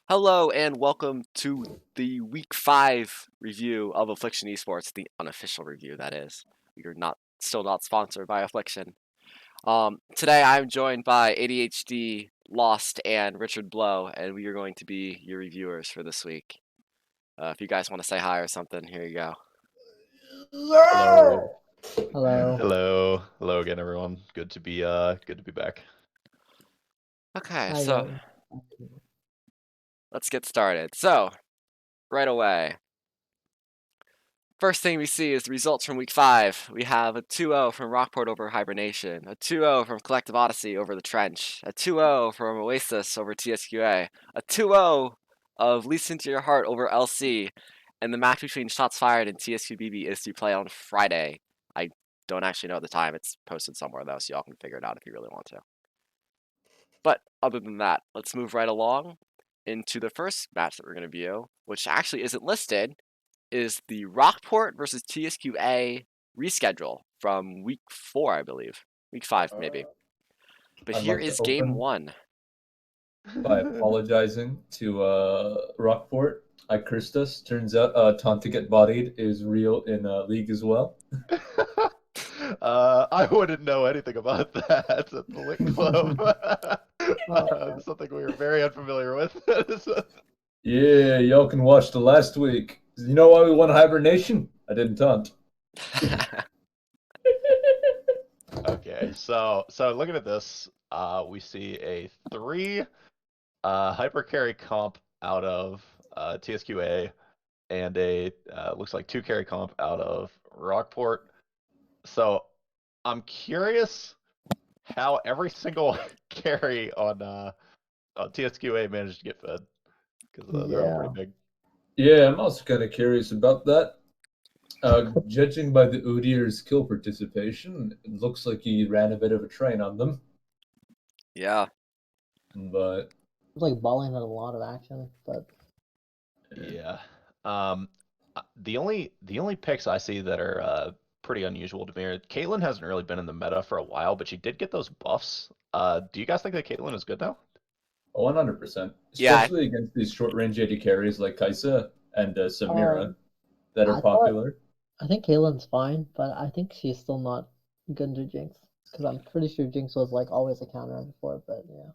Hello and welcome to the Week 5 review of Affliction Esports, the unofficial review, that is. We are still not sponsored by Affliction. Today I'm joined by ADHD, Lost, and Richard Blow, and we are going to be your reviewers for this week. If you guys want to say hi or something, here you go. Hello. Hello. Hello again, everyone. Good to be back. Okay, Hi, so guys. let's get started. So, right away. First thing we see is the results from Week 5. We have a 2-0 from Rockport over Hibernation, a 2-0 from Collective Odyssey over the Trench, a 2-0 from Oasis over Tsqa, a 2-0 of Listen to Your Heart over LC, and the match between Shots Fired and TSQBB is to play on Friday. I don't actually know the time. It's posted somewhere, though, so y'all can figure it out if you really want to. But other than that, let's move right along into the first match that we're going to view, which actually isn't listed, is the Rockport versus TSQA reschedule from week 4, I believe. Week 5, maybe. But I'd here like to is game open 1. by apologizing to Rockport. I cursed us. Turns out Taunt to Get Bodied is real in League as well. I wouldn't know anything about that at the Lit Club. Something we were very unfamiliar with. Yeah, y'all can watch the last week. You know why we won Hibernation? I didn't taunt. Okay, so looking at this, we see a 3 hyper carry comp out of TSQA and a looks like 2 carry comp out of Rockport. So I'm curious how every single carry on TSQA managed to get fed because they're all pretty big. Yeah, I'm also kind of curious about that. Judging by the Udyr's kill participation, it looks like he ran a bit of a train on them. Yeah. But It was like balling had a lot of action, but Yeah. Um, the only picks I see that are pretty unusual to me are Caitlyn hasn't really been in the meta for a while, but she did get those buffs. Do you guys think that Caitlyn is good now? 100%, Yeah, especially against these short-range AD carries like Kaisa and Samira um, that are I thought popular. I think Kaylin's fine, but I think she's still not good to Jinx because I'm pretty sure Jinx was like always a counter before. But yeah,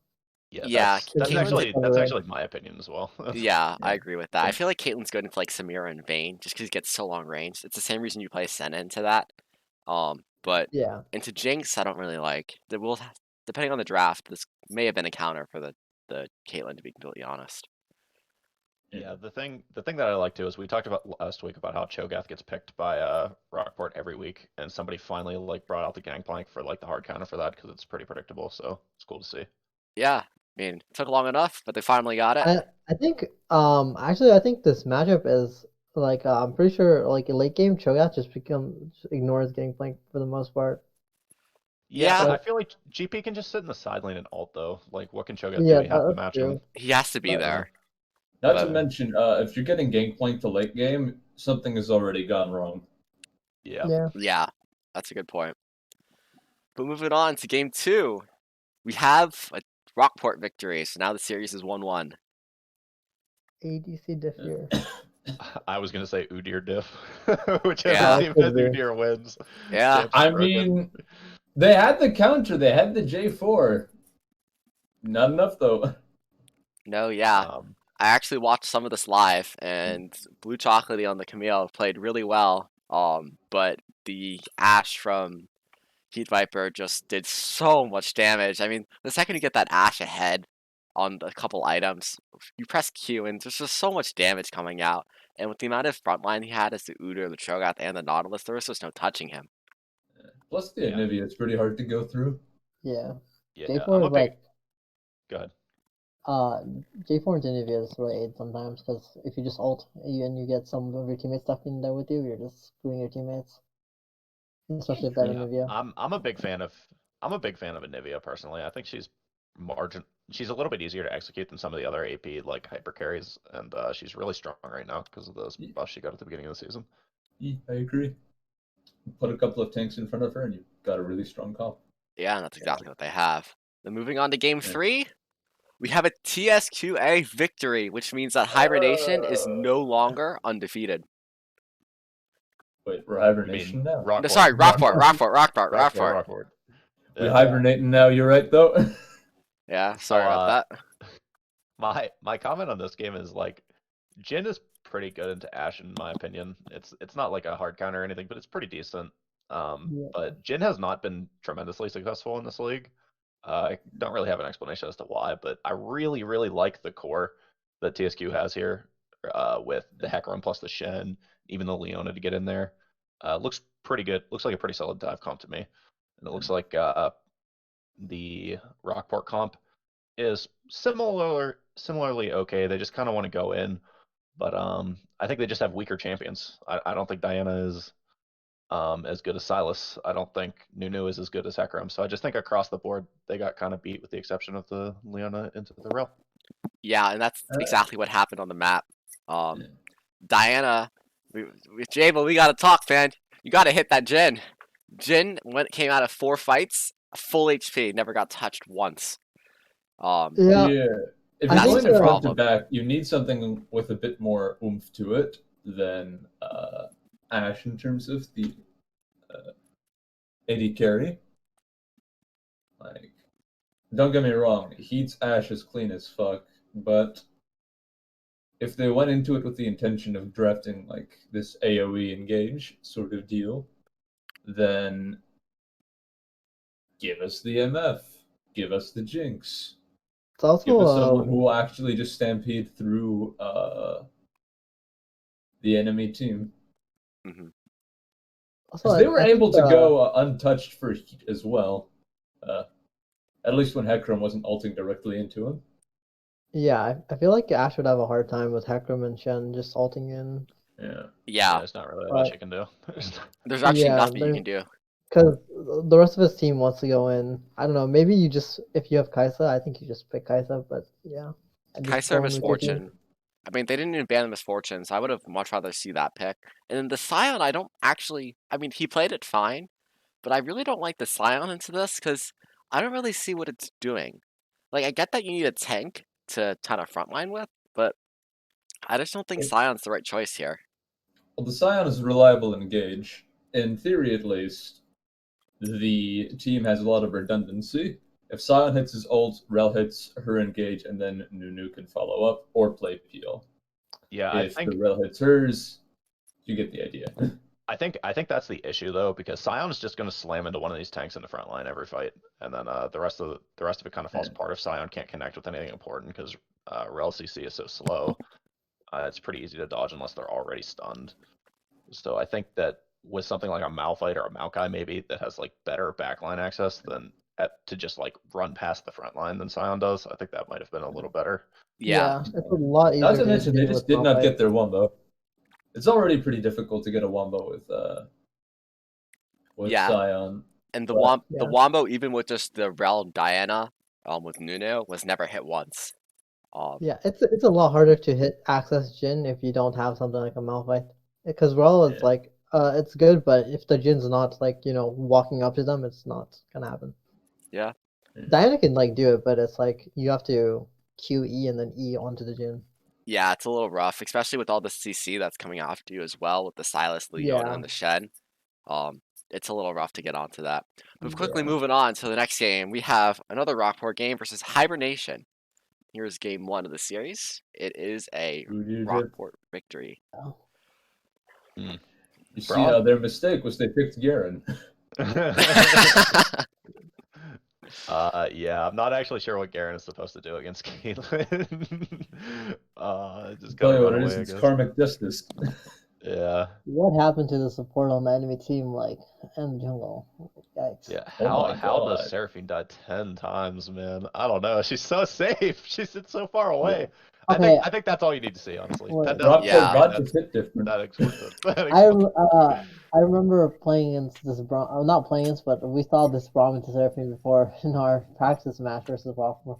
Yeah, yeah, that's Caitlyn's. actually my opinion as well. Yeah, I Yeah. agree with that. I feel like Caitlyn's good into like Samira and Vayne just because he gets so long range. It's the same reason you play Senna into that. But yeah, into Jinx, I don't really like. Depending on the draft, this may have been a counter for the Caitlyn, to be completely honest. Yeah, the thing that I like too is we talked about last week about how Cho'Gath gets picked by Rockport every week, and somebody finally like brought out the Gangplank for like the hard counter for that because it's pretty predictable. So it's cool to see. Yeah, I mean, it took long enough, but they finally got it. I think actually I think this matchup is like I'm pretty sure like a late game Cho'Gath just ignores getting flanked for the most part. Yeah, Yeah, but I But feel like GP can just sit in the side lane and ult though. Like, what can Cho'Gath do? yeah, He have to that's match him. true. he has to be But there. Not to But mention, if you're getting Gangplank to late game, something has already gone wrong. Yeah. yeah, yeah, that's a good point. But moving on to game 2, we have a Rockport victory, so now the series is 1-1. ADC diff here. I was gonna say Udyr diff. Whichever Yeah, team has could be. Udyr wins. yeah, Champs I broken. mean, they had the counter, they had the J4. Not enough, though. no, yeah. Um, I actually watched some of this live, and Blue Chocolatey on the Camille played really well. But the Ashe from Heat Viper just did so much damage. I mean, the second you get that Ashe ahead on a couple items, you press Q, and there's just so much damage coming out. And with the amount of frontline he had as the Udyr, the Cho'Gath, and the Nautilus, there was just no touching him. Plus, the yeah, Anivia is pretty hard to go through. Yeah, yeah. J4 I'm a is big. like Go ahead. Uh, J4 and Genevieve is really aid sometimes because if you just ult and you get some of your teammates stuck in there with you, you're just screwing your teammates, especially if they're Yeah, Genevieve. I'm a big fan of Anivia personally. I think she's a little bit easier to execute than some of the other AP like hyper carries, and she's really strong right now because of those buffs she got at the beginning of the season. Yeah, I agree. Put a couple of tanks in front of her, and you've got a really strong comp. Yeah, and that's Yeah. exactly what they have. Then moving on to game Yeah. 3, We have a TSQA victory, which means that Hibernation is no longer undefeated. Wait, we're You hibernation mean now. No, Rockport? sorry, Rockport. Rockport. We Yeah. hibernating now. You're right though. Yeah, sorry about that. My comment on this game is like, Jin is pretty good into Ashe in my opinion. It's not like a hard counter or anything, but it's pretty decent. Yeah. But Jin has not been tremendously successful in this league. I don't really have an explanation as to why, but I really like the core that TSQ has here, with the Hecarim plus the Shen, even the Leona to get in there. Looks pretty good. Looks like a pretty solid dive comp to me, and it looks like the Rockport comp is similarly okay. They just kind of want to go in, but I think they just have weaker champions. I don't think Diana is as good as Silas. I don't think Nunu is as good as Hecarim. So I just think across the board they got kind of beat, with the exception of the Leona into the rail. Yeah, and that's exactly what happened on the map. Yeah. Diana, Jable, we gotta talk, man. You gotta hit that Jin. Jin came out of 4 fights, full HP, never got touched once. Yeah. If I you're That's going the to front to problem. back, you need something with a bit more oomph to it than Ashe in terms of the AD carry. Like, don't get me wrong, Heat's Ashe is clean as fuck, but if they went into it with the intention of drafting like this AoE engage sort of deal, then give us the MF, give us the Jinx, It's also give us someone who will actually just stampede through the enemy team. Mhm. also, They were I think able to go untouched for Heat as well. At least when Hecarim wasn't ulting directly into him. Yeah, I feel like Ash would have a hard time with Hecarim and Shen just ulting in. Yeah. Yeah, There's not really much you can do. there's actually Yeah, nothing you can do. because the rest of his team wants to go in. I don't know. Maybe you just, if you have Kaisa, I think you just pick Kaisa. But yeah, and just Kaiser go in with your team. Misfortune. I mean, they didn't even ban the Misfortune, so I would have much rather see that pick. And then the Scion, I don't actually. I mean, he played it fine, but I really don't like the Scion into this because I don't really see what it's doing. Like, I get that you need a tank to kind of frontline with, but I just don't think Scion's the right choice here. Well, the Scion is reliable in engage. In theory, at least, the team has a lot of redundancy. If Scion hits his ult, Rel hits her engage, and then Nunu can follow up or play peel. Yeah, If the Rel hits hers, you get the idea. I think that's the issue though, because Scion's just going to slam into one of these tanks in the front line every fight, and then the rest of it kind of falls apart if Scion can't connect with anything important because Rel CC is so slow. It's pretty easy to dodge unless they're already stunned. So I think that with something like a Malphite or a Maokai maybe that has like better backline access than to just like run past the front line than Scion does, I think that might have been a little better. Yeah. It's a lot easier. Not to to mention, they deal just with did not Malphite. get their wombo. It's already pretty difficult to get a wombo with Yeah. Scion. And the But, the Wombo, even with just the Rel Diana, with Nuno, was never hit once. Yeah, it's a lot harder to hit access Jin if you don't have something like a Malphite. Because Rel is Yeah. like, it's good, but if the Jin's not like, walking up to them, it's not gonna happen. Yeah. Diana can like do it, but it's like you have to Q E and then E onto the Jin. Yeah, it's a little rough, especially with all the CC that's coming after you as well, with the Silas, Leona, and the Shen. It's a little rough to get onto that. But quickly moving on to the next game, we have another Rockport game versus Hibernation. Here's game 1 of the series. It is a Rockport victory. You see how their mistake was they picked Garen. Yeah, I'm not actually sure what Garen is supposed to do against Caitlyn. Just Tell gotta you run what it away, is, I it's guess. karmic justice. Yeah. What happened to the support on the enemy team, like, in the jungle? Yikes. Yeah. Oh my How does God. Seraphine die 10 times, man? I don't know. She's so safe. She sits so far away. Okay. I think that's all you need to see, honestly. Wait. 10 doesn't Yeah. God just hit different. that explicit. I remember playing against this not playing against, but we saw this Brahmin to Seraphine before in our practice match versus Rockport.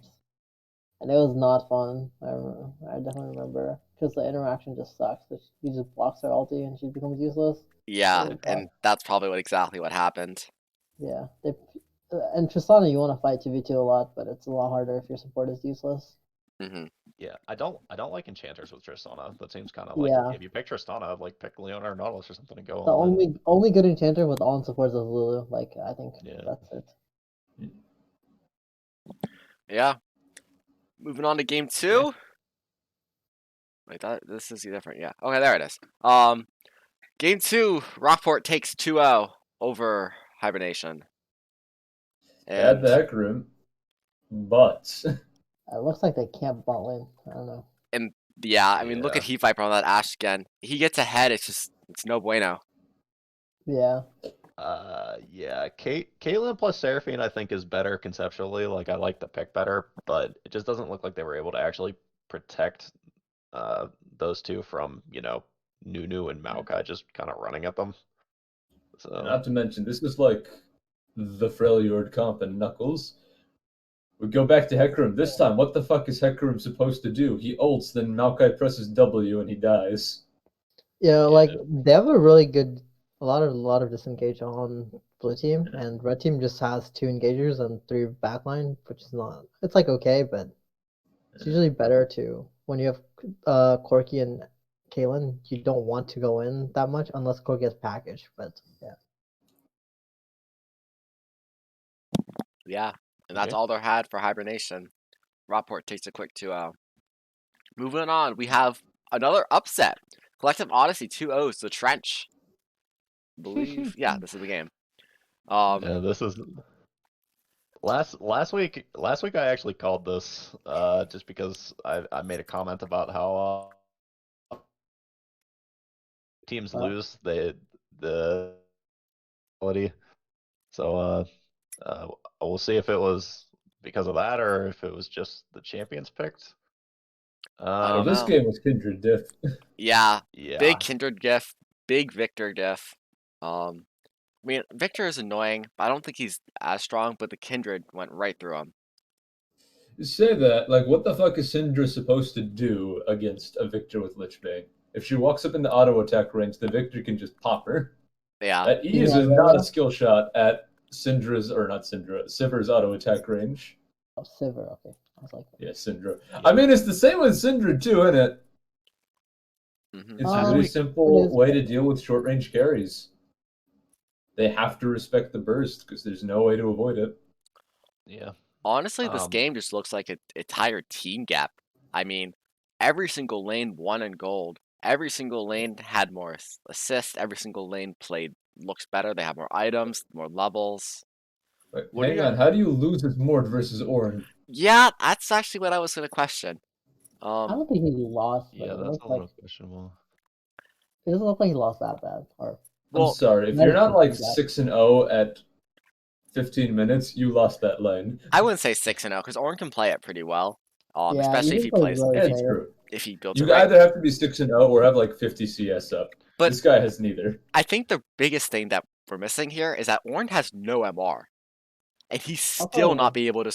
And it was not fun. I definitely remember. Because the interaction just sucks. He just blocks her ulti and she becomes useless. Yeah, Really and that's probably exactly what happened. Yeah. in Tristana, you want to fight 2v2 a lot, but it's a lot harder if your support is useless. Hmm. Yeah, I don't like enchanters with Tristana. That seems kind of like Yeah. if you pick Tristana, like pick Leona or Nautilus or something and go The all in. only good enchanter with all in support is Lulu. Like, I think Yeah. that's it. Yeah. Moving on to game 2. Wait, this is different. Yeah. Okay, there it is. Game 2, Rockport takes 2-0 over Hibernation. They had And the heck room, but It looks like they can't bot lane. I don't know. yeah, I mean, look Yeah. at Heat Viper on that Ashe again. He gets ahead. It's no bueno. Yeah. Yeah, Caitlyn plus Seraphine I think is better conceptually. Like I like the pick better, but it just doesn't look like they were able to actually protect those two from, Nunu and Maokai just kind of running at them. So not to mention this is like the Freljord comp and Knuckles. We go back to Hecarim. This time, what the fuck is Hecarim supposed to do? He ults, then Maokai presses W and he dies. Yeah, Yeah. like they have a really good, a lot of disengage on blue team, and red team just has 2 engagers and 3 backline, which is not. It's like okay, but it's usually better to when you have Corki and Kalen. You don't want to go in that much unless Corki gets packaged. But yeah, Yeah, and that's Okay. all they had for Hibernation. Rockport takes a quick 2-0. Moving on, we have another upset. Collective Odyssey 2-0 to Trench. I believe, yeah, this is the game. Yeah, this is last week. Last week I actually called this just because I made a comment about how teams lose the ability. So we'll see if it was because of that or if it was just the champions picked. I don't This know. game was Kindred Diff. Yeah, Yeah. big Kindred diff, big Victor diff. I mean, Victor is annoying, but I don't think he's as strong, but the Kindred went right through him. You say that, like, what the fuck is Syndra supposed to do against a Victor with Lich Bane? If she walks up in the auto attack range, the Victor can just pop her. Yeah, That ease is not a skill shot at Syndra's, or not Syndra, Sivir's auto attack range. oh, Sivir. Okay, I was like, Yeah, Syndra. Yeah. I mean, it's the same with Syndra too, isn't it? It's a really it simple is, way but- to deal with short range carries. They have to respect the burst because there's no way to avoid it. Yeah. honestly, this Um, game just looks like a entire team gap. I mean, every single lane won in gold. Every single lane had more assists. Every single lane looks better. They have more items, more levels. Wait, What are hang your- on, how do you lose as Mord versus Ornn? Yeah, that's actually what I was gonna question. I don't think he lost, but yeah, it that's looks a like little questionable. it doesn't look like he lost that bad. Or I'm Well, sorry, if That you're is not like pretty bad. 6-0 at 15 minutes, you lost that lane. I wouldn't say 6-0 because Ornn can play it pretty well. Yeah, Especially if he he plays plays really Yeah, if it's he safe. true. if he builds it You right. either have to be 6-0 or have like 50 CS up. But- This guy has neither. I think the biggest thing that we're missing here is that Ornn has no MR, and he's still not be able to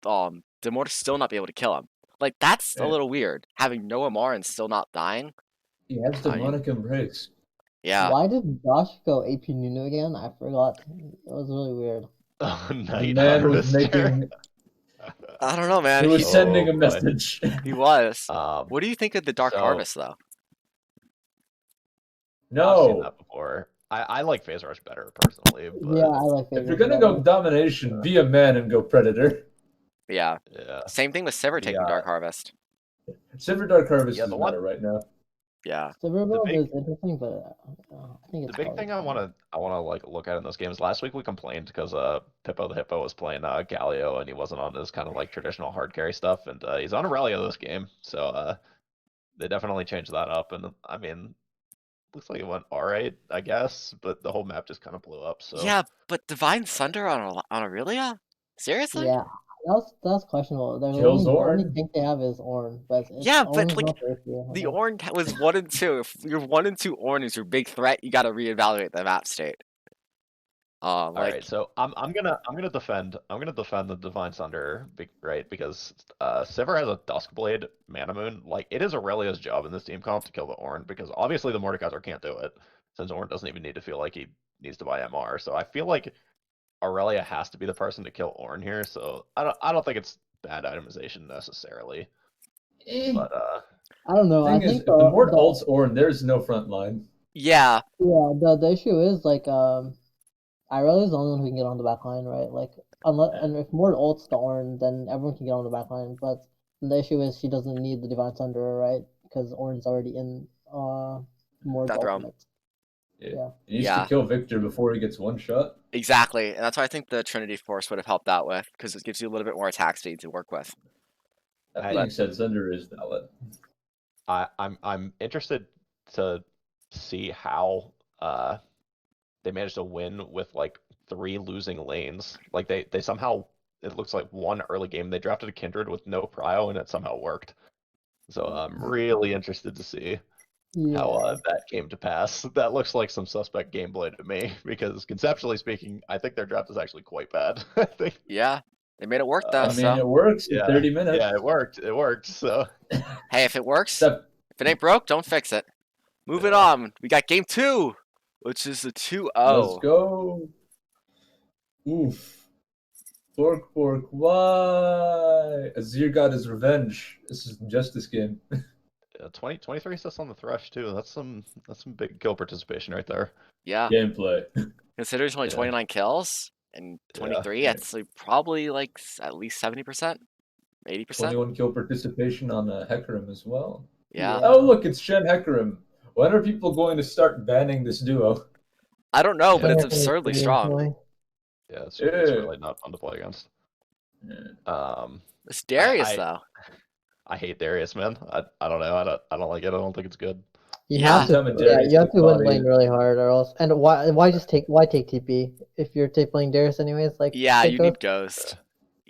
Demortis still not be able to kill him. Like that's a Yeah. little weird having no MR and still not dying. He has I mean- demonic embrace. Yeah, Why did Josh go AP Nunu again? I forgot. It was really weird. Oh, The Night man was Harvester. making. I don't know, man. He was sending Oh, a boy. message. He was. Um, What do you think of the Dark so- Harvest though? I've seen No. that before. I like Phase Rush better personally, but Yeah, I like. If you're gonna go domination, be a man and go Predator. Yeah. yeah. Same thing with Sivir taking Yeah. Dark Harvest. Silver Dark Harvest Yeah, is the meta one- right now. Yeah. Silverbow big- is interesting, but I think The it's big probably thing I want to like look at in those games. Last week we complained because Pippo the Hippo was playing Galio and he wasn't on his kind of like traditional hard carry stuff, and he's on Aurelia this game, so they definitely changed that up. And I mean, looks like it went all right, I guess, but the whole map just kind of blew up. So Yeah, but Divine Sunder on Aurelia? Seriously? Yeah, that's questionable. There's Kills the only Ornn. thing they have is Ornn, but Yeah, but, Ornn's like, not the issue. The Okay. Ornn was 1 and 2. If your 1 and 2 Ornn is your big threat, you got to reevaluate the map state. all Like right, so I'm gonna defend the Divine Sunder, right? Because Sivir has a Duskblade Mana Moon. Like it is Aurelia's job in this team comp to kill the Ornn because obviously the Mordekaiser can't do it since Ornn doesn't even need to feel like he needs to buy MR. So I feel like Aurelia has to be the person to kill Ornn here, so I don't think it's bad itemization necessarily. But I don't know. I Thing is, think if the Mord ults Ornn, there's no front line. Yeah. Yeah, the issue is like Irelia is the only one who can get on the back line, right? Like unless and if Mord ults the Ornn, then everyone can get on the back line. But the issue is she doesn't need the Divine Thunderer, right? Because Ornn's already in Mord's Death Realm. ultimate. Yeah. He needs Yeah. to kill Victor before he gets one shot. Exactly, and that's why I think the Trinity Force would have helped out with, because it gives you a little bit more attack speed to work with. That being said, Thunder is valid. I'm interested to see how they managed to win with like 3 losing lanes. Like they somehow, it looks like one early game they drafted a Kindred with no prio and it somehow worked. So I'm really interested to see how that came to pass. That looks like some suspect gameplay to me, because conceptually speaking, I think their draft is actually quite bad. I think. Yeah, they made it work though. I mean, it works in 30 minutes. Yeah, it worked. It worked. So. Hey, if it works, Except, if it ain't broke, don't fix it. Moving on, we got game 2, which is a 2-0. let's go. Oof. Fork, why? Azir got his revenge. This is Justice game. 23 assists on the Thresh too. That's some big kill participation right there. Yeah. Gameplay. Considering only 29 kills and 23, that's like probably like at least 70%, 80%. 21 kill participation on Hecarim as well. Yeah. Oh, look, it's Shen Hecarim. When are people going to start banning this duo? I don't know, but it's absurdly strong. Yeah, it's really not fun to play against. It's Darius though. I hate Darius, man. I don't know. I don't like it. I don't think it's good. You have to win lane really hard, or else. And why take TP if you're playing Darius anyways? Like you need Ghost.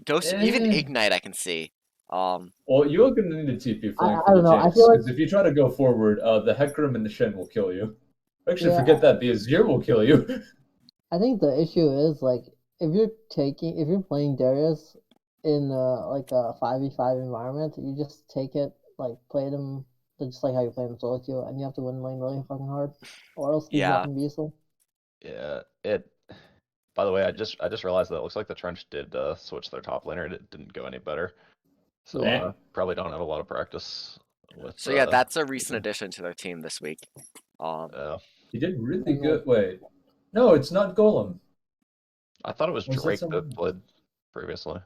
Ghost, even Ignite, I can see. Well, you're gonna need a TP flank I don't know. I feel like if you try to go forward, the Hecarim and the Shen will kill you. Actually, forget that. The Azir will kill you. I think the issue is like if you're playing Darius in like a 5v5 environment, you just take it, like play them just like how you play them solo queue, and you have to win lane really fucking hard, or else he's not gonna be useful. Yeah. By the way, I just realized that it looks like the Trench did switch their top laner. It didn't go any better. So probably don't have a lot of practice with. So yeah, that's a recent addition to their team this week. He did really good. Wait, no, it's not Golem. I thought it was Drake that played previously.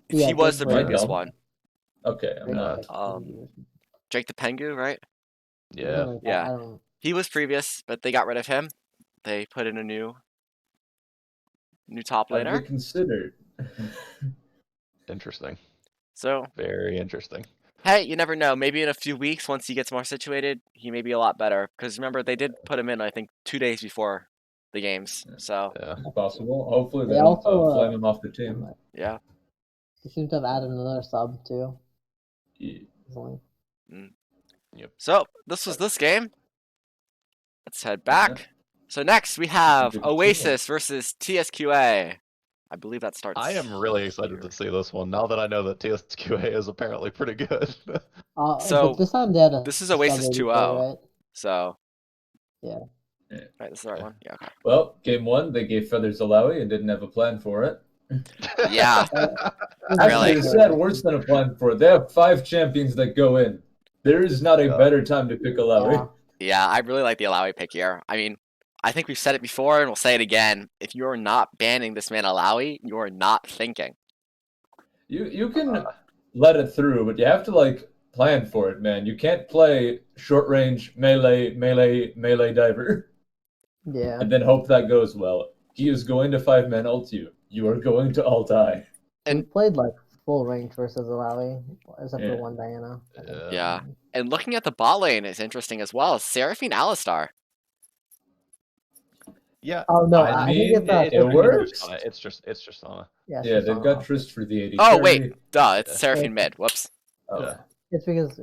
Yeah, he was the previous one. Okay. Drake the Pengu, right? Yeah. Yeah. He was previous, but they got rid of him. They put in a new top laner. I've considered. Interesting. So very interesting. Hey, you never know. Maybe in a few weeks, once he gets more situated, he may be a lot better. Because remember, they did put him in, I think, 2 days before the games. So it's possible. Hopefully they don't flame him off the team. Yeah. They seem to have added another sub too. Yeah. Yep. So this was this game. Let's head back. So next we have Oasis versus Tsqa. I believe that starts. I am really excited to see this one now that I know that Tsqa is apparently pretty good. So this time they had this is Oasis 2-0. Right? So yeah. Right, this is the right one. Yeah. Okay. Well, game 1 they gave Feathers Alawi and didn't have a plan for it. Yeah. Actually, they had worse than a plan for it. They have 5 champions that go in. There is not a better time to pick Alawi. Yeah, I really like the Alawi pick here. I mean, I think we've said it before and we'll say it again. If you're not banning this man Alawi, you're not thinking. You can let it through, but you have to like plan for it, man. You can't play short range melee diver. Yeah. And then hope that goes well. He is going to 5-man ult you. You are going to all die. And we played like full range versus Alawi, except for one Diana. Yeah. And looking at the bot lane is interesting as well. Seraphine Alistar. Yeah. Oh no, I mean, it works. It's just Ana. Yeah, they've got Trist for the 80. Oh wait, duh, it's Seraphine mid. Whoops. Oh. It's because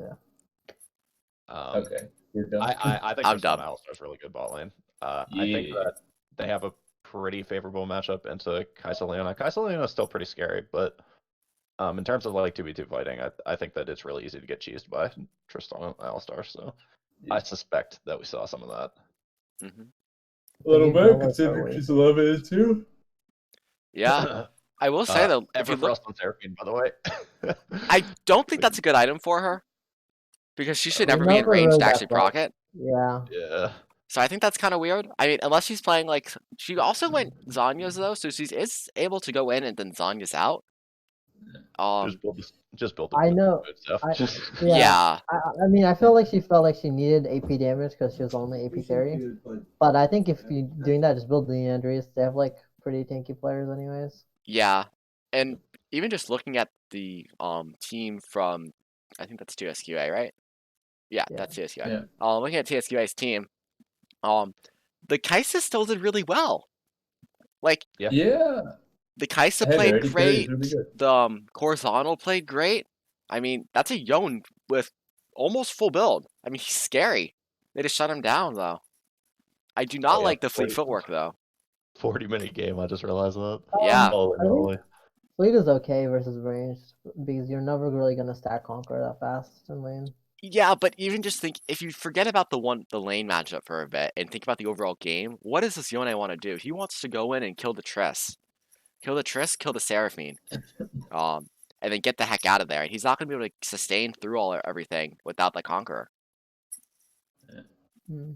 okay, you're done. I think I'm done. Alistar's really good bot lane. I think that they have a pretty favorable matchup into Kai'Sa Leona. Kai'Sa Leona is still pretty scary, but in terms of like 2v2 fighting, I think that it's really easy to get cheesed by Tristan and Alistar. So I suspect that we saw some of that. A little bit, considering she's 11 too. Yeah. I will say though, if you look, Everfrost on Seraphine, by the way. I don't think that's a good item for her because she should We're never be in never range really to that actually proc it. Yeah. Yeah. So I think that's kind of weird. I mean, unless she's playing like she also went Zanya's though, so she is able to go in and then Zanya's out. Just build the I know. good stuff. I- Just Yeah. I mean, I feel like she felt like she needed AP damage because she was only AP carry. But I think if you're doing that, just build the Andreas. They have like pretty tanky players, anyways. Yeah. And even just looking at the team from I think that's TSQA, right? Yeah, Yeah. that's TSQA. Yeah. Looking at TSQA's team, the Kaisa still did really well. Like Yeah. the Kaisa Hey, played their AD carry is great. really good. The Corzano played great. I mean, that's a Yone with almost full build. I mean, he's scary. They just shut him down though. I do not yeah, like the fleet footwork though. 40-minute game. I just realized that. Yeah. Holy I think- moly. Fleet is okay versus ranged because you're never really gonna stack Conqueror that fast in lane. Yeah, but even just think if you forget about the lane matchup for a bit and think about the overall game, what does this Yone want to do? He wants to go in and kill the Triss. Kill the Triss, kill the Seraphine. And then get the heck out of there. And he's not gonna be able to sustain through everything without the Conqueror. Hmm.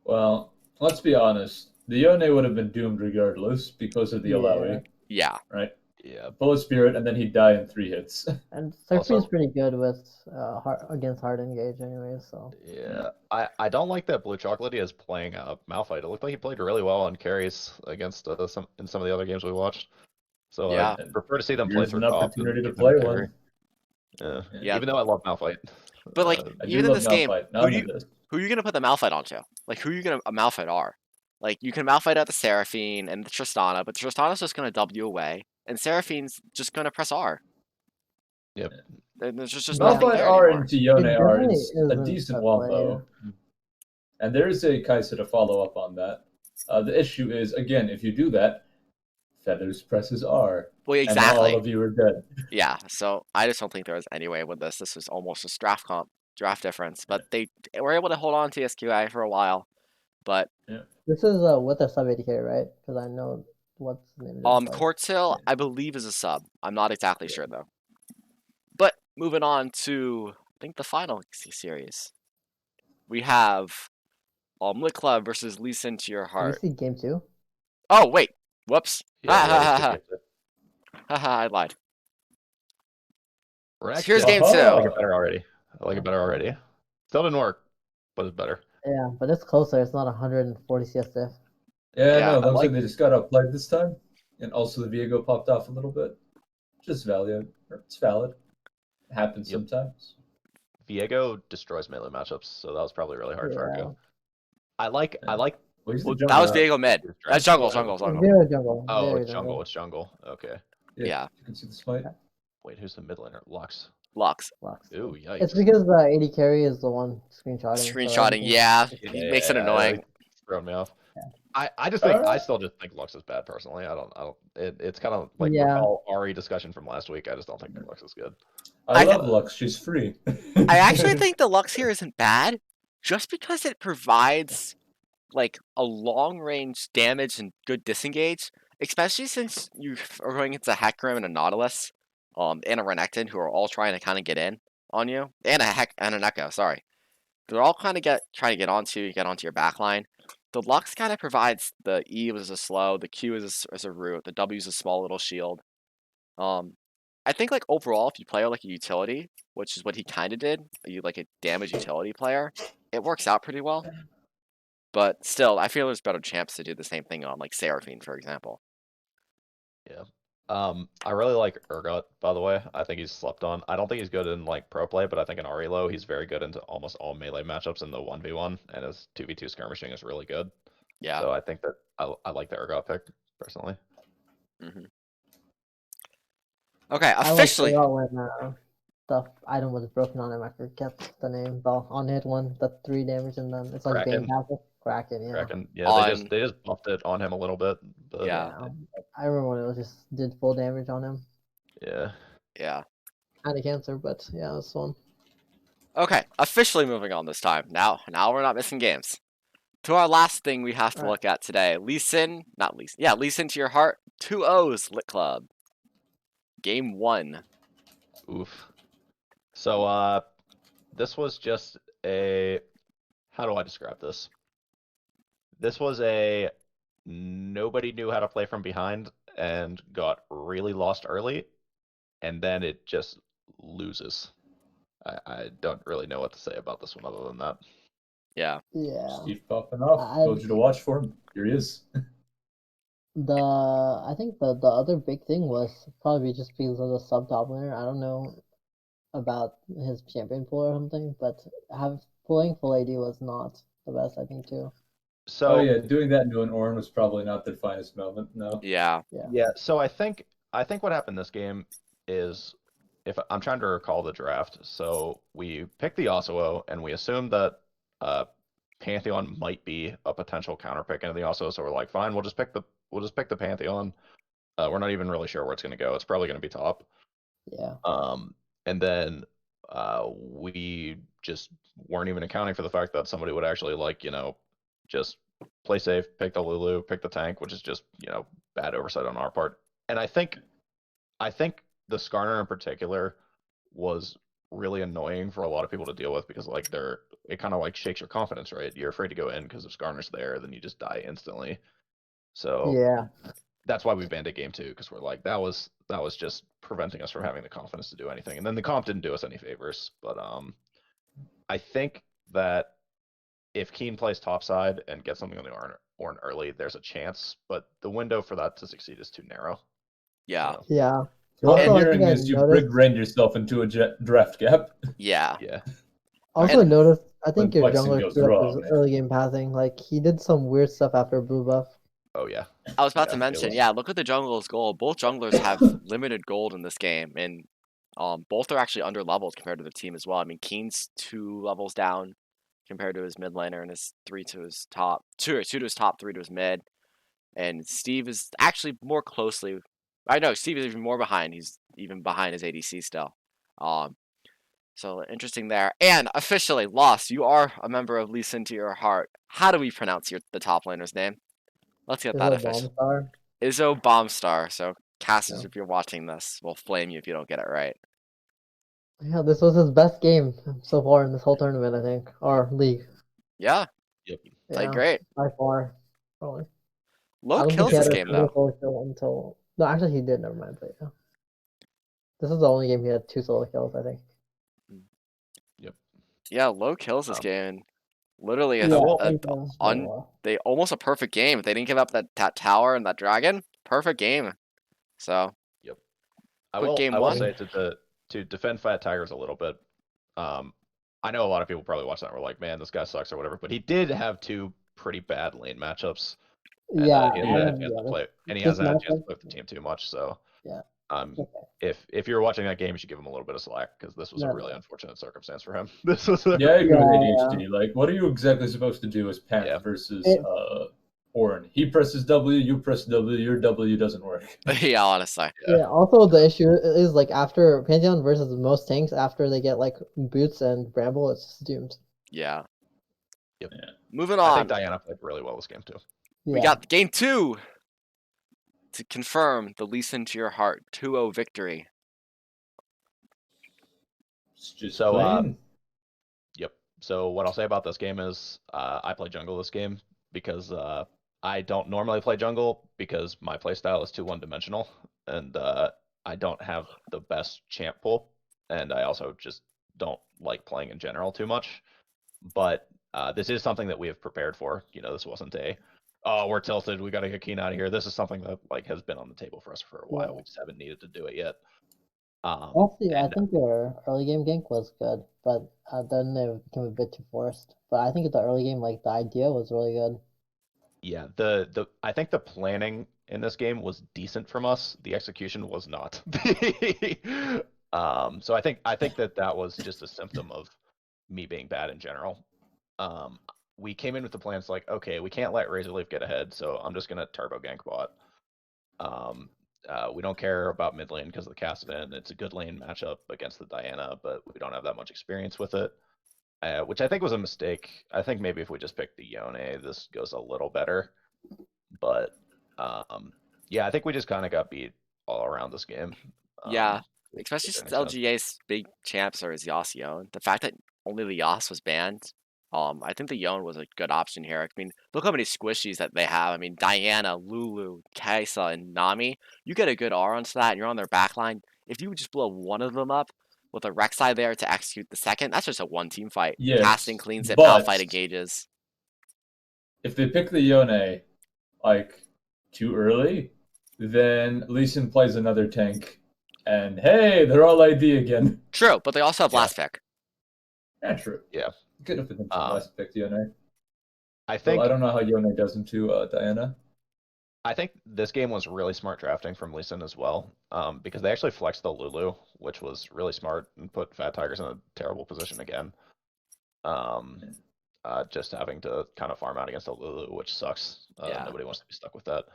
Well, let's be honest. The Yone would have been doomed regardless because of the Yeah. Alawi, Yeah. right? Yeah. Full of spirit, and then he'd die in 3 hits. And Seraphine's Also- pretty good with against hard engage, anyways. So Yeah. I don't like that Blue Chocolatey is playing Malphite. It looked like he played really well on carries against some of the other games we watched. So Yeah. I prefer to see them play Here's through an top than opportunity to give them a play carry. one. Yeah. Yeah. Even though I love Malphite. But like I even do in love this game, Malphite. Not who do in you this. who are you gonna put the Malphite onto? Like who are you gonna a Malphite are? Like you can Malphite out the Seraphine and the Tristana, but Tristana's just gonna W away, and Seraphine's just gonna press R. Yep. And there's just Yeah. nothing Malphite there R anymore. into Yone It R definitely is a isn't decent a one, play. though. And there is a Kaisa to follow up on that. The issue is, again, if you do that, Feathers presses R. Well, And now exactly. all of you are dead. Yeah. So I just don't think there was any way with this. This was almost a draft difference, but they were able to hold on to TSQA for a while. But this is with a sub 80k, right? Because I know what's the name. Of this Courtsail, I believe, is a sub. I'm not exactly sure though. But moving on to I think the final series, we have Lit Club versus Lease Into Your Did Heart. you see game 2? Oh wait, whoops. Yeah, Haha, I lied. We're Here's actually- game Oh. I like two. it better already. I like it better already. Still didn't work, but it's better. Yeah, but it's closer. It's not 140 CS diff. Yeah, Yeah, no, I looks like- like they just got outplayed this time. And also the Viego popped off a little bit. Just valid. It's valid. It happens Yep. sometimes. Viego destroys melee matchups, so that was probably really hard for Yeah. Argo. I like Well, he's the Well, jungle, that was right? Viego mid. That's jungle. Very jungle. Oh, very it's jungle. Okay. Yeah. You can see the smite. Wait, who's the mid laner? Lux. Lux. Lux. Ooh, yikes. It's because the 80 carry is the one screenshotting. so Screenshotting, everything- yeah. Yeah, Makes it annoying. It's throwing me off. Yeah. I just think I Alright. still just think Lux is bad personally. I don't. It's kind of like Yeah. recall Ari discussion from last week. I just don't think that Lux is good. I I- love Lux. She's free. I actually think the Lux here isn't bad, just because it provides like a long range damage and good disengage, especially since you are going into Hecarim and a Nautilus, and a Renekton who are all trying to kind of get in on you, and an Echo. Sorry, they're all kind of trying to get onto your backline. The Lux kind of provides the E as a slow, the Q as a root, the W is a small little shield. I think like overall, if you play like a utility, which is what he kind of did, like a damage utility player, it works out pretty well. But still, I feel there's better champs to do the same thing on like Seraphine, for example. Yeah. I really like Urgot, by the way. I think he's slept on. I don't think he's good in like pro play, but I think in Arilo he's very good into almost all melee matchups in the 1v1, and his 2v2 skirmishing is really good. Yeah. So I think that I like the Urgot pick personally. Okay, I officially. like when the item was broken on him. I forget the name. The on hit one, the 3 damage, and then it's like Bane Kraken. Castle. Kraken, yeah. Kraken. Yeah, On- they just buffed it on him a little bit. But Yeah. I remember when it was just did full damage on him. Yeah. Yeah. Kind of cancer, but yeah, it was fun. Okay, officially moving on this time. Now we're not missing games. To our last thing we have to Alright. look at today. Lee Sin to your heart. 2-0's Lit Club. Game 1. Oof. So this was just a, how do I describe this? This was a nobody knew how to play from behind and got really lost early, and then it just loses. I don't really know what to say about this one other than that. Yeah. Yeah. Steve popping off. I- Told you to watch for him. Here he is. I think the other big thing was probably just because of the sub top laner. I don't know about his champion pool or something, but pulling full AD was not the best, I think, too. So Oh yeah, doing that into an Ornn was probably not the finest moment. No. Yeah. yeah, so I think what happened this game is, if I'm trying to recall the draft, so we picked the Yasuo and we assumed that Pantheon might be a potential counter pick into the Yasuo, so we're like, fine, we'll just pick the Pantheon. We're not even really sure where it's gonna go. It's probably gonna be top. Yeah. And then we just weren't even accounting for the fact that somebody would actually, like, just play safe, pick the Lulu, pick the tank, which is just, bad oversight on our part. And I think the Skarner in particular was really annoying for a lot of people to deal with, because like it kind of like shakes your confidence, right? You're afraid to go in because if Skarner's there, then you just die instantly. So Yeah. that's why we banned it game 2, because we're like, that was just preventing us from having the confidence to do anything. And then the comp didn't do us any favors. But I think that if Keen plays topside and gets something on the Ornn early, there's a chance. But the window for that to succeed is too narrow. Yeah. So, Yeah. So what Also, I'm I hearing think I is you've noticed- rig-brained yourself into a draft gap. Yeah. yeah. Also, I And- noticed, I think When your flexing jungler goes screwed up his wrong. early game passing. Like, he did some weird stuff after blue buff. Oh yeah. I was about Yeah, to it mention, was- yeah, look at the jungler's gold. Both junglers have limited gold in this game, and both are actually under leveled compared to the team as well. I mean, Keen's 2 levels down compared to his mid laner, and his 3 to his top, 2 to his top, 3 to his mid. And Steve is actually more closely. I know Steve is even more behind. He's even behind his ADC still. So interesting there. And officially, Lost, you are a member of Lee Sin to your heart. How do we pronounce the top laner's name? Let's get Is that a official. bomb star. Izzo Bombstar. So, Cassius, Yeah. if you're watching this, we'll flame you if you don't get it right. Yeah, this was his best game so far in this whole tournament, I think, or league. Yeah, Yep. played Yeah, great. by far, probably. I Low don't think kills he had this a game, single though. solo kill until. No, actually, he did. Never mind. But yeah, this is the only game he had 2 solo kills, I think. Yeah, low kills this Um, game. Literally, Yeah, they almost a perfect game. If they didn't give up that tower and that dragon, perfect game. So, Yep. I quick will game I will 1. say to defend Fat Tigers a little bit. I know a lot of people probably watch that and were like, man, this guy sucks or whatever, but he did have 2 pretty bad lane matchups. And, Yeah, he hasn't had a chance to play, and he this hasn't had a chance to matchup- play with the team too much. So Yeah. okay. If you're watching that game, you should give him a little bit of slack, because this was a No, really no. unfortunate circumstance for him. This was Yeah, I agree with Yeah, ADHD. Like, what are you exactly supposed to do as Pant Yeah. versus It- Ornn? He presses W, you press W, your W doesn't work. Yeah, honestly. Yeah. Also, the issue is like after Pantheon versus most tanks, after they get like Boots and Bramble, it's just doomed. Yeah. Yep. Yeah. Moving I on. think Diana played really well this game too. Yeah. We got game 2 to confirm the Lee Sin to your heart 2-0 victory. It's just So, plain. Yep. So what I'll say about this game is I play jungle this game because I don't normally play jungle because my playstyle is too one-dimensional, and I don't have the best champ pool, and I also just don't like playing in general too much. But this is something that we have prepared for. This wasn't oh, we're tilted, we got to get Keen out of here. This is something that like has been on the table for us for a while. Yeah. We just haven't needed to do it yet. Actually, I and think your early game gank was good, but then it became a bit too forced. But I think at the early game, like the idea was really good. yeah, I think the planning in this game was decent from us. The execution was not. So I think that was just a symptom of me being bad in general. We came in with the plans like, okay, we can't let Razorleaf get ahead, so I'm just gonna turbo gank bot. We don't care about mid lane because of the Cassidy. It's a good lane matchup against the Diana, but we don't have that much experience with it. which I think was a mistake. I think maybe if we just picked the Yone, this goes a little better. But yeah, I think we just kind of got beat all around this game. Yeah, Which especially didn't since make sense. LGA's big champs are his Yone. The fact that only the Yas was banned, I think the Yone was a good option here. I mean, look how many squishies that they have. I mean, Diana, Lulu, Kaisa, and Nami. You get a good R onto that, and you're on their backline. If you would just blow one of them up with a Rek'Sai there to execute the second, that's just a one-team fight. Yes, Casting cleans it, but Malphite engages. if they pick the Yone like too early, then Lee Sin plays another tank, and hey, they're all ID again. True, but they also have Yeah. last pick. Yeah, true. Yeah. Good if it's last pick Yone. I Well, think I don't know how Yone does into Diana. I think this game was really smart drafting from Lee Sin as well, because they actually flexed the Lulu, which was really smart and put Fat Tigers in a terrible position again. Just having to kind of farm out against a Lulu, which sucks. Yeah. Nobody wants to be stuck with that.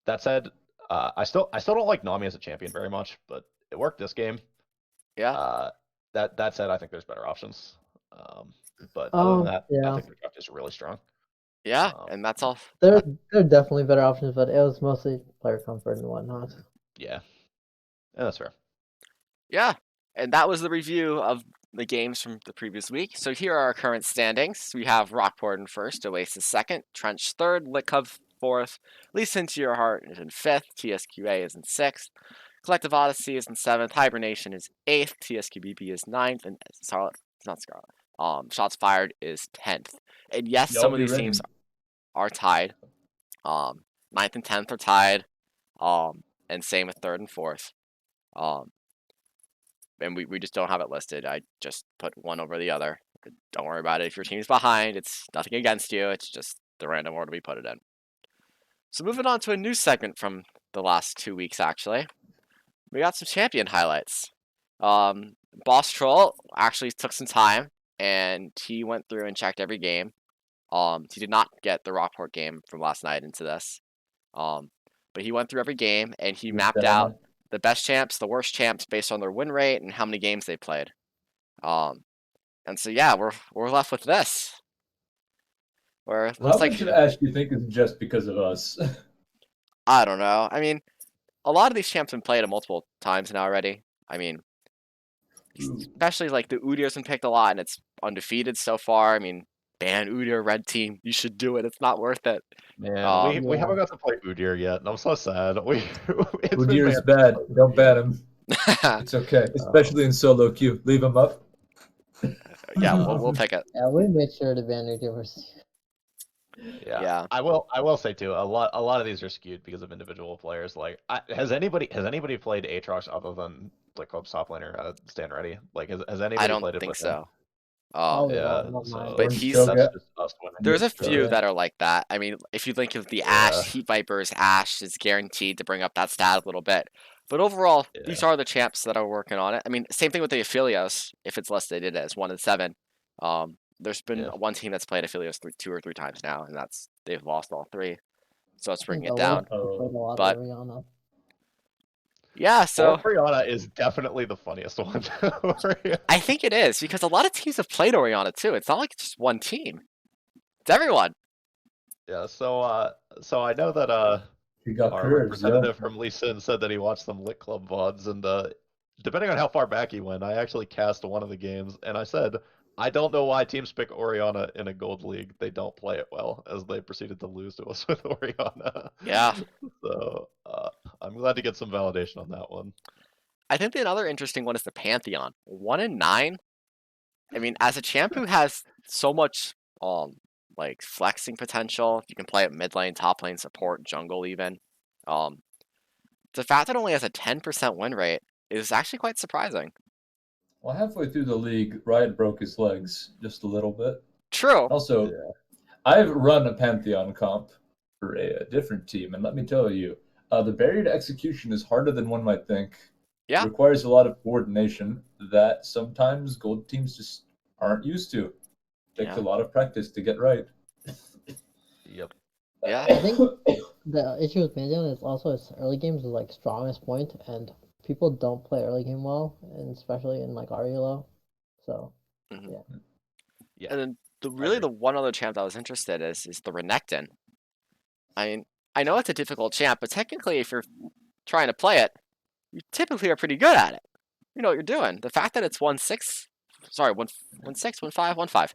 That said, I still don't like Nami as a champion very much, but it worked this game. Yeah. That said, I think there's better options. But other than that, I yeah. think the draft is really strong. Yeah, and that's all. There are definitely better options, but it was mostly player comfort and whatnot. Yeah, that's fair. Yeah, and that was the review of the games from the previous week. So here are our current standings. We have Rockport in first, Oasis second, Trench third, Litcov fourth, Lisa Into Your Heart is in fifth, TSQA is in sixth, Collective Odyssey is in seventh, Hibernation is eighth, TSQBB is ninth, and Scarlet, it's not Scarlet, Shots Fired is 10th. And yes, some of these teams are tied. Ninth and 10th are tied. And same with third and fourth. And we just don't have it listed. I just put one over the other. Don't worry about it. If your team's behind, it's nothing against you. It's just the random order we put it in. So moving on to a new segment from the last 2 weeks, actually. We got some champion highlights. Boss Troll actually took some time, and he went through and checked every game. He did not get the Rockport game from last night into this. But he went through every game, and he mapped out the best champs, the worst champs based on their win rate and how many games they played. And so yeah, we're left with this. Where it looks How much of Ash do you think is just because of us? I don't know. I mean, a lot of these champs have been played multiple times now already. I mean, especially like the Udyr's been picked a lot, and it's undefeated so far. I mean, ban Udyr, red team. You should do it. It's not worth it. Man, we haven't got to play Udyr yet, and I'm so sad. Udyr is bad. Don't ban him. It's okay, especially in solo queue. Leave him up. Yeah, we'll pick it. Yeah, we made sure to ban Udyr's. Yeah. I will say too, a lot of these are skewed because of individual players. Like, has anybody played Aatrox other than like Club's top laner, Stand Ready? Like, has anybody I don't played it? think so. Yeah, but he's there's a few that are like that. I mean, if you think of the Ashe, Heat Vipers, Ashe is guaranteed to bring up that stat a little bit. But overall, these are the champs that are working on it. I mean, same thing with the Aphelios. If it's listed, it is 1 and 7. There's been one team that's played Aphelios 2 or 3 times now, and they've lost all 3. So it's bringing it down. But yeah, so Orianna is definitely the funniest one. I think it is because a lot of teams have played Orianna too. It's not like it's just one team; it's everyone. Yeah. So I know that our representative from Lee Sin said that he watched some Lit Club VODs, and depending on how far back he went, I actually cast one of the games, and I said, I don't know why teams pick Orianna in a gold league. They don't play it well, as they proceeded to lose to us with Orianna. Yeah. So I'm glad to get some validation on that one. I think another interesting one is the Pantheon. 1 and 9. I mean, as a champ who has so much like flexing potential, you can play it mid lane, top lane, support, jungle even. The fact that it only has a 10% win rate is actually quite surprising. Well, halfway through the league, Riot broke his legs just a little bit. True. Also, I've run a Pantheon comp for a different team, and let me tell you, the barrier to execution is harder than one might think. Yeah. It requires a lot of coordination that sometimes gold teams just aren't used to. It takes a lot of practice to get right. Yep. Yeah. I think the issue with Pantheon is also its early games is like strongest point, and people don't play early game well, and especially in like RELO. So, yeah. Yeah. And then agree. the one other champ that I was interested is the Renekton. I mean, I know it's a difficult champ, but technically, if you're trying to play it, you typically are pretty good at it. You know what you're doing. The fact that it's 1-6, sorry, 1-6, 1-5,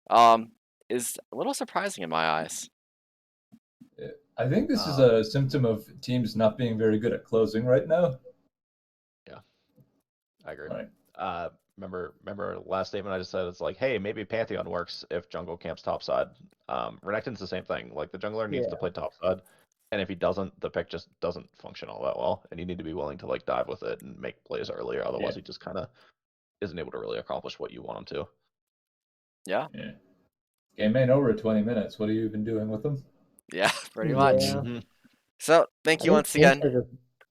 1-5, is a little surprising in my eyes. I think this is a symptom of teams not being very good at closing right now. I agree. Right. Remember last statement I just said, it's like, hey, maybe Pantheon works if jungle camps topside. Renekton's the same thing. Like, the jungler needs to play topside, and if he doesn't, the pick just doesn't function all that well, and you need to be willing to like dive with it and make plays earlier. Otherwise, he just kind of isn't able to really accomplish what you want him to. Yeah. Game ain't over 20 minutes. What have you been doing with them? Yeah, pretty much. Mhm. So thank you once again.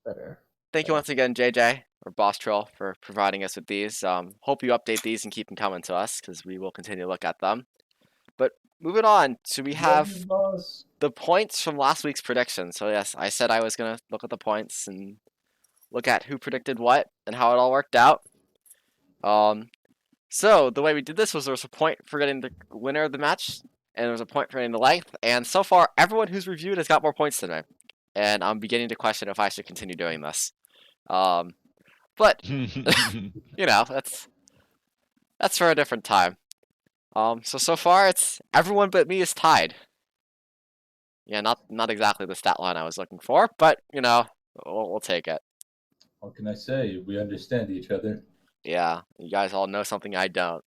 Better. Thank you once again, JJ or Boss Troll, for providing us with these. Hope you update these and keep them coming to us because we will continue to look at them. But moving on, so we have the points from last week's prediction. So yes, I said I was gonna look at the points and look at who predicted what and how it all worked out. So the way we did this was there was a point for getting the winner of the match, and there was a point for getting the length. And so far, everyone who's reviewed has got more points than me, and I'm beginning to question if I should continue doing this. But you know, that's for a different time. So far it's everyone but me is tied. Yeah, not exactly the stat line I was looking for, but you know, we'll take it. What can I say? We understand each other. Yeah, you guys all know something I don't.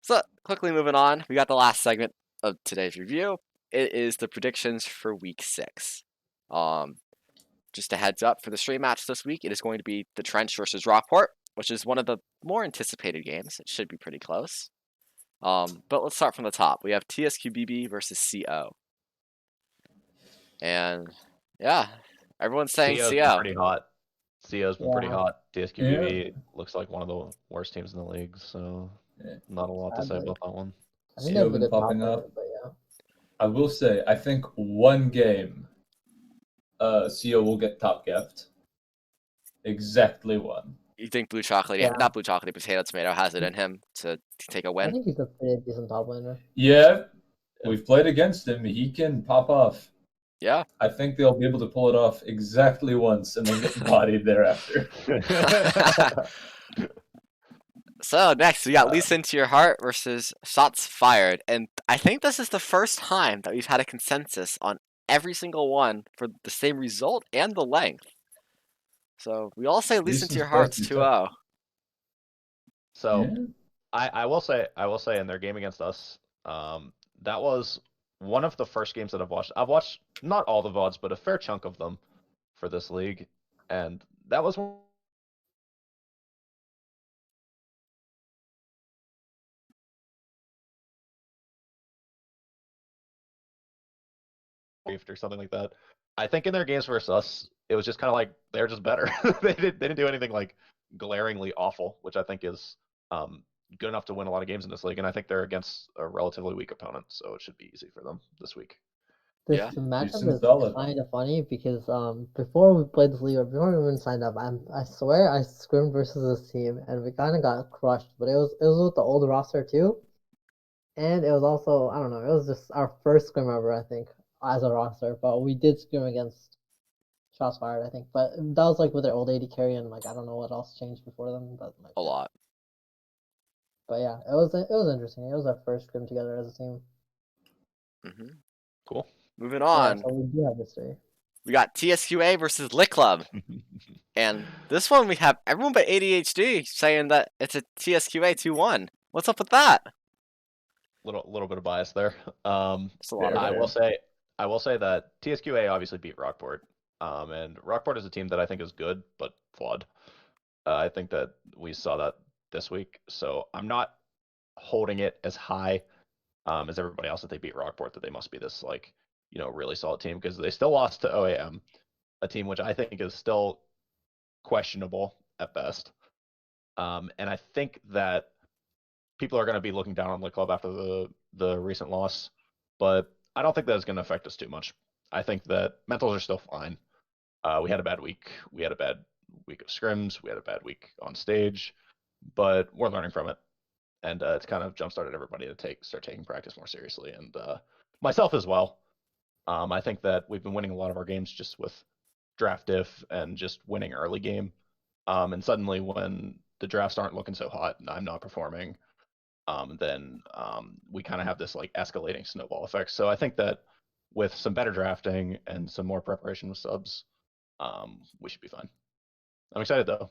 So quickly moving on, we got the last segment of today's review. It is the predictions for week 6. Just a heads up for the stream match this week, it is going to be the Trench versus Rockport, which is one of the more anticipated games. It should be pretty close. But let's start from the top. We have TSQBB versus Tsqa. And yeah, everyone's saying Tsqa's Tsqa. pretty hot. Tsqa's been pretty hot. TSQBB Yeah. looks like one of the worst teams in the league, so Yeah. not a lot to say about that one. I think they've been popping up. But yeah. I will say, I think one game, Tsqa will get top gift. Exactly one. You think Blue Chocolate, not Blue Chocolate, Potato Tomato has it in him to take a I win? think he's a pretty decent top laner. Yeah, we've played against him. He can pop off. Yeah. I think they'll be able to pull it off exactly once and then get bodied thereafter. So next, we got Lisa Into Your Heart versus Shots Fired. And I think this is the first time that we've had a consensus on every single one for the same result and the length. So we all say Lisa Into Your Heart's 2-0. So I will say in their game against us, that was one of the first games that I've watched. I've watched not all the VODs, but a fair chunk of them for this league, and that was one or something like that. I think in their games versus us, it was just kind of like they're just better. They didn't do anything like glaringly awful, which I think is good enough to win a lot of games in this league. And I think they're against a relatively weak opponent, so it should be easy for them this week. This matchup is kind of funny because before we played this league, or before we even signed up, I swear I scrimmed versus this team and we kind of got crushed. But it was with the old roster too, and it was also, I don't know, it was just our first scrim ever, I think, as a roster. But we did scrim against Shots Fired, I think. But that was like with their old AD carry, and like I don't know what else changed before them, but like a lot. But yeah, it was interesting. It was our first scrim together as a team. Cool. Moving on. Yeah, so we do have history. We got TSQA versus Lit Club. And this one we have everyone but ADHD saying that it's a TSQA 2-1. What's up with that? Little bit of bias there. It's a lot of I will say that TSQA obviously beat Rockport. And Rockport is a team that I think is good but flawed. I think that we saw that this week, so I'm not holding it as high as everybody else that they beat Rockport, that they must be this like, you know, really solid team, because they still lost to OAM, a team which I think is still questionable at best. And I think that people are going to be looking down on Lit Club after the recent loss, but I don't think that's going to affect us too much. I think that mentals are still fine. We had a bad week. We had a bad week of scrims. We had a bad week on stage, but we're learning from it. and it's kind of jump-started everybody to start taking practice more seriously, and myself as well. I think that we've been winning a lot of our games just with draft diff and just winning early game. And suddenly when the drafts aren't looking so hot and I'm not performing, then we kind of have this like escalating snowball effect. So I think that with some better drafting and some more preparation with subs, we should be fine. I'm excited though.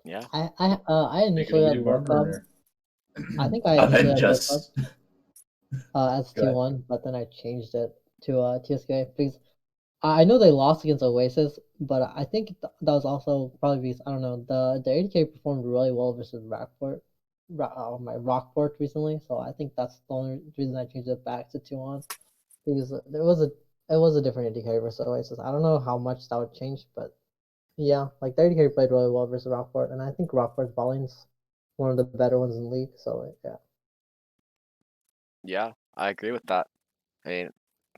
Yeah. I Take it initially away, had both subs. Barber. I think I initially had both subs Avengers. as Go ahead. T1, but then I changed it to TSQA because I know they lost against Oasis, but I think that was also probably because I don't know the 80K performed really well versus Rockport, my Rockport recently. So I think that's the only reason I changed it back to 2-on because it was a different 80K versus Oasis. I don't know how much that would change, but yeah, like the 80K played really well versus Rockport, and I think Rockport's bowling's one of the better ones in the league. So yeah. Yeah, I agree with that. I mean,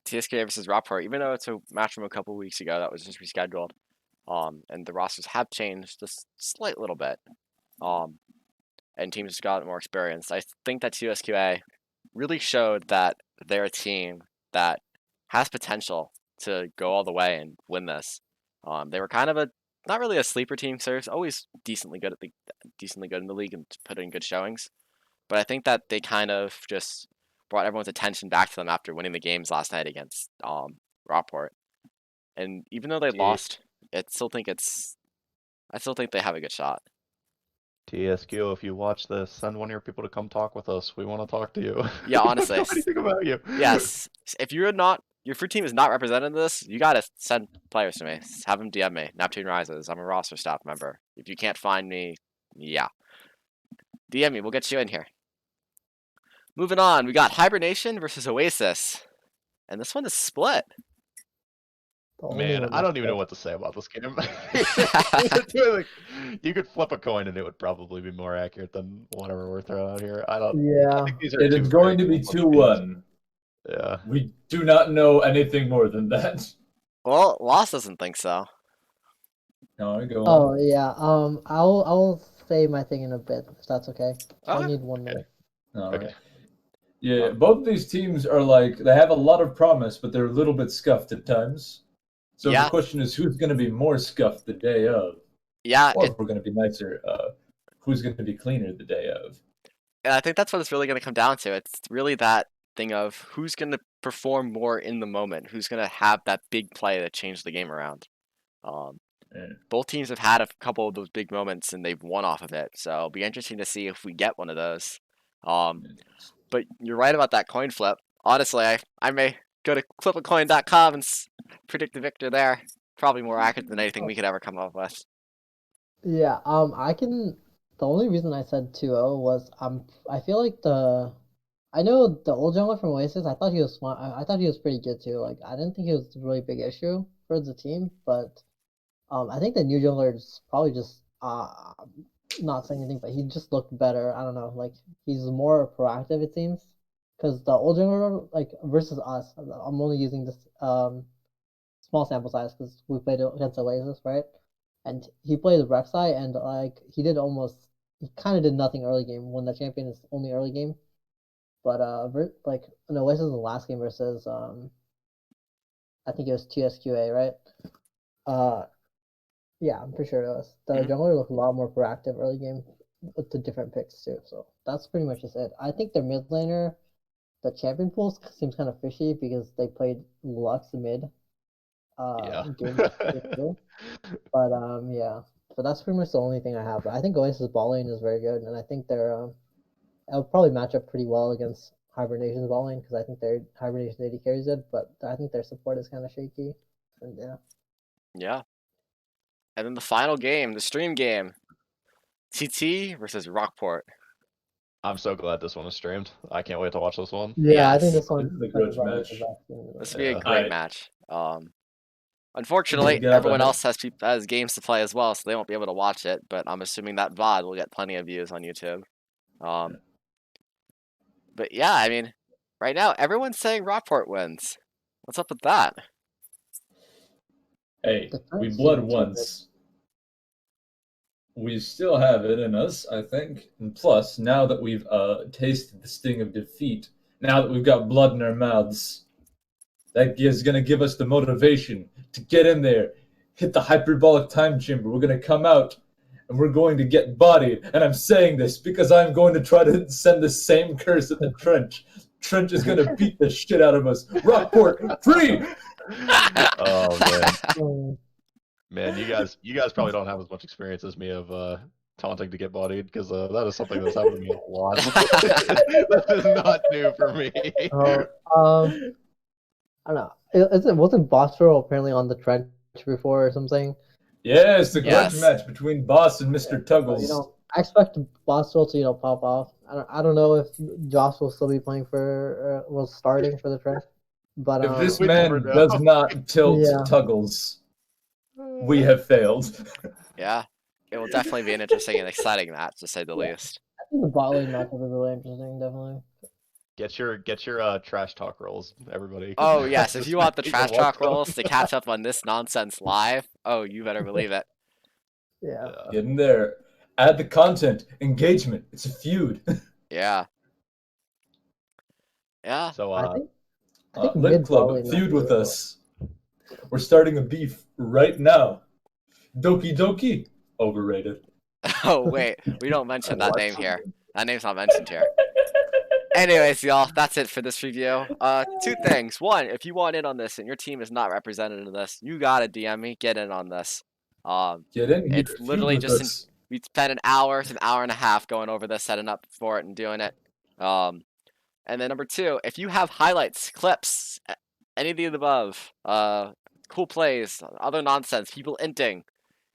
TSK versus Rockport, even though it's a match from a couple weeks ago that was just rescheduled, and the rosters have changed just a slight little bit, and teams just got more experience. I think that TSQA really showed that they're a team that has potential to go all the way and win this. They were kind of not really a sleeper team, so it's always decently good in the league and put in good showings. But I think that they kind of just brought everyone's attention back to them after winning the games last night against Rockport. And even though they lost, I still think they have a good shot. TSQ, if you watch this, send one of your people to come talk with us. We want to talk to you. Yeah, honestly. We don't know anything about you. Yes, if your free team is not represented in this, you gotta send players to me. Have them DM me. Neptune Rises. I'm a roster staff member. If you can't find me, yeah, DM me. We'll get you in here. Moving on, we got Hibernation versus Oasis, and this one is split. The only Man, one I don't that's even know good. what to say about this game. You could flip a coin and it would probably be more accurate than whatever we're throwing out here. I Yeah. think these are It two is going to very be close games. 2-1. Yeah. We do not know anything more than that. Well, Lost doesn't think so. No, go on. Oh yeah. I'll say my thing in a bit if that's okay. I'll Okay. need 1 minute. All Okay. right. Yeah, both these teams are like they have a lot of promise, but they're a little bit scuffed at times. So Yeah. the question is, who's going to be more scuffed the day of? Yeah, Or if we're going to be nicer, who's going to be cleaner the day of? and I think that's what it's really going to come down to. It's really that thing of who's going to perform more in the moment, who's going to have that big play that changed the game around. Yeah. Both teams have had a couple of those big moments and they've won off of it, so it'll be interesting to see if we get one of those. But you're right about that coin flip. Honestly, I may go to flipacoin.com and predict the victor there. Probably more accurate than anything we could ever come up with. Yeah. I can. The only reason I said 2-0 was I feel like I know the old jungler from Oasis. I thought he was smart. I thought he was pretty good too. Like I didn't think he was a really big issue for the team, but I think the new jungler is probably just not saying anything, but he just looked better. I don't know, like he's more proactive it seems, because the old jungler like versus us. I'm only using this small sample size because we played against Oasis, right? And he played Rek'Sai and like he kind of did nothing early game when the champion is only early game. But like in Oasis in the last game versus I think it was TSQA, right? Yeah, I'm pretty sure it was. The jungler looked a lot more proactive early game with the different picks too. So that's pretty much just it. I think their mid laner, the champion pool seems kind of fishy because they played Lux mid Yeah. game two. But yeah. So that's pretty much the only thing I have. But I think Oasis ball lane is very good, and I think it'll probably match up pretty well against Hibernation's ball lane because I think their Hibernation AD carries it, but I think their support is kind of shaky. And yeah. Yeah. And then the final game, the stream game, TT versus Rockport. I'm so glad this one is streamed. I can't wait to watch this one. Yeah, I think Yes. this one This is a is grudge probably match. the best game. This would be a Yeah. great Alright. match. Unfortunately, Yeah, everyone but- else has games to play as well, so they won't be able to watch it. But I'm assuming that VOD will get plenty of views on YouTube. But yeah, I mean, right now everyone's saying Rockport wins. What's up with that? Hey, The we current bled season too, once. we still have it in us, I think. And plus, now that we've tasted the sting of defeat, now that we've got blood in our mouths, that is going to give us the motivation to get in there, hit the hyperbolic time chamber. We're going to come out, and we're going to get bodied. And I'm saying this because I'm going to try to send the same curse at the Trench. Trench is going to beat the shit out of us. Rockport, free! Oh man, Mm. man, you guys probably don't have as much experience as me of taunting to get bodied, because that is something that's happened to me a lot. This is not new for me. Oh, I don't know. Wasn't Bostro apparently on the trench before or something? Yeah, it's the Yes. grudge match between Boss and Mr. So, Tuggles. I expect Bostro to pop off. I don't know if Josh will still be playing for was starting for the trench, but If this We never man know. does not tilt Yeah. Tuggles, we have failed. Yeah, it will definitely be an interesting and exciting match, to say the Yeah. least. I think the bot lane matchup is really interesting, definitely. Get your trash talk rolls, everybody. Oh yes, if you want the Speaking trash of talk welcome. rolls to catch up on this nonsense live, oh, you better believe it. Yeah. Get in there. Add the content. Engagement. It's a feud. Yeah. Yeah. So I think Lit mid Club, bot lane feud matchup with is really us. We're starting a beef right now. Doki Doki. Overrated. Oh wait, we don't mention that What? name here. That name's not mentioned here. Anyways, y'all, that's it for this review. Two things. One, if you want in on this and your team is not represented in this, you gotta DM me. Get in on this. Get in here. It's Feud literally with just us. we spent an hour to an hour and a half going over this, setting up for it, and doing it. And then number two, if you have highlights, clips, any of the above, cool plays, other nonsense, people inting,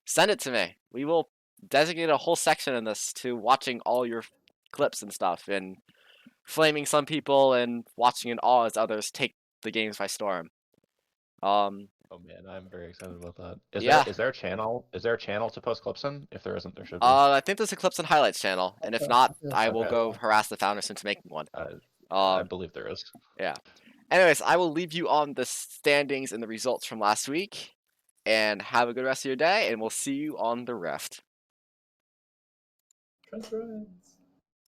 send it to me. We will designate a whole section in this to watching all your clips and stuff, and flaming some people and watching in awe as others take the games by storm. Oh man, I'm very excited about that. Yeah. Is there a channel? Is there a channel to post clips in? If there isn't, there should be. I think there's a clips and highlights channel, and if not, I will Okay. go harass the founders into making one. I believe there is. Yeah. Anyways, I will leave you on the standings and the results from last week, and have a good rest of your day, and we'll see you on the Rift. Trust rides.